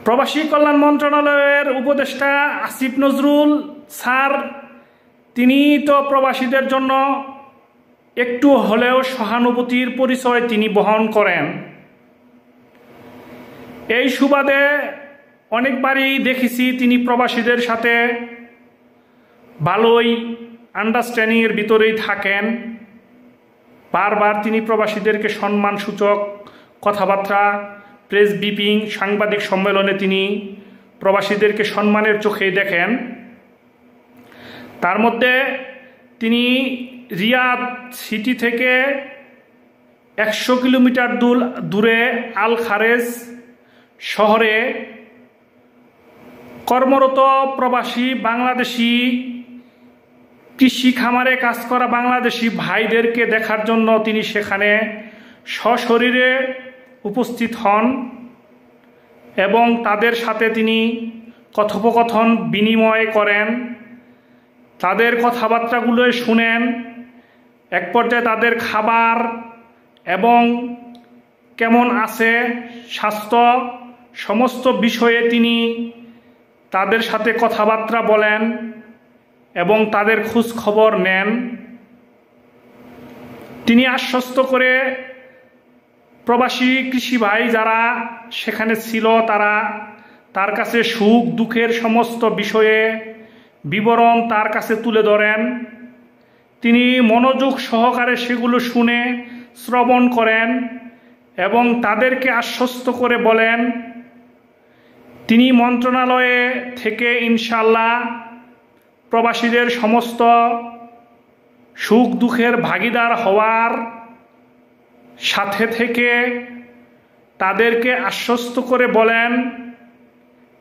প্রবাসী কল্যাণ মন্ত্রণালয়ের উপদেষ্টা আসিফ নজরুল স্যার তিনি তো প্রবাসীদের জন্য একটু হলেও সহানুভূতির পরিচয় তিনি বহন করেন। এই সুবাদে অনেকবারই দেখেছি তিনি প্রবাসীদের সাথে ভালোই আন্ডারস্ট্যান্ডিংয়ের ভিতরেই থাকেন। বারবার তিনি প্রবাসীদেরকে সম্মানসূচক কথাবার্তা, প্রেস ব্রিফিং, সাংবাদিক সম্মেলনে তিনি প্রবাসীদেরকে সম্মানের চোখেই দেখেন। তার মধ্যে তিনি রিয়াদ সিটি থেকে 100 কিলোমিটার দূরে আল খারেজ শহরে কর্মরত প্রবাসী বাংলাদেশি কৃষি খামারে কাজ করা বাংলাদেশি ভাইদেরকে দেখার জন্য তিনি সেখানে সশরীরে উপস্থিত হন এবং তাদের সাথে তিনি কথোপকথন বিনিময় করেন, তাদের কথাবার্তাগুলো শুনেন। এক পর্যায়ে তাদের খাবার এবং কেমন আছে, স্বাস্থ্য, সমস্ত বিষয়ে তিনি তাদের সাথে কথাবার্তা বলেন এবং তাদের খোঁজ খবর নেন। তিনি আশ্বস্ত করে প্রবাসী কৃষি ভাই যারা সেখানে ছিল তার কাছে সুখ দুঃখের সমস্ত বিষয়ে বিবরণ তার কাছে তুলে ধরেন। তিনি মনোযোগ সহকারে সেগুলো শুনে শ্রবণ করেন এবং তাদেরকে আশ্বস্ত করে বলেন তিনি মন্ত্রণালয়ে থেকে ইনশাআল্লাহ প্রবাসীদের সমস্ত সুখ দুঃখের ভাগিদার হওয়ার সাথে থেকে তাদেরকে আশ্বস্ত করে বলেন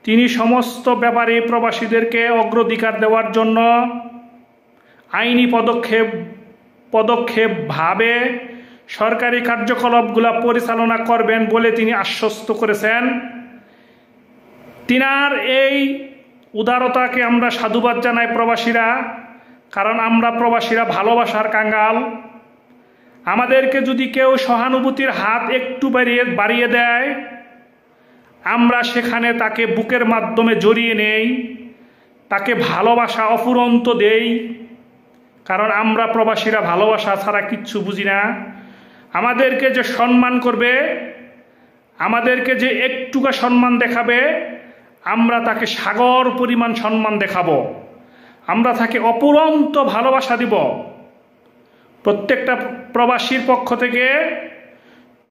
তিনি সমস্ত ব্যাপারে প্রবাসীদেরকে অগ্রাধিকার দেওয়ার জন্য আইনি পদক্ষেপভাবে সরকারি কার্যকলাপগুলো পরিচালনা করবেন বলে তিনি আশ্বস্ত করেছেন। তিনার এই উদারতাকে আমরা সাধুবাদ জানাই প্রবাসীরা, কারণ আমরা প্রবাসীরা ভালোবাসার কাঙ্গাল। আমাদেরকে যদি কেউ সহানুভূতির হাত একটু বাড়িয়ে দেয় আমরা সেখানে তাকে বুকের মাধ্যমে জড়িয়ে নেই, তাকে ভালোবাসা অফুরন্ত দেই, কারণ আমরা প্রবাসীরা ভালোবাসা ছাড়া কিচ্ছু বুঝি না। আমাদেরকে যে সম্মান করবে, আমাদেরকে যে একটুকা সম্মান দেখাবে, আমরা তাকে সাগর পরিমাণ সম্মান দেখাবো, আমরা তাকে অপুরন্ত ভালোবাসা দিব। প্রত্যেকটা প্রবাসীর পক্ষ থেকে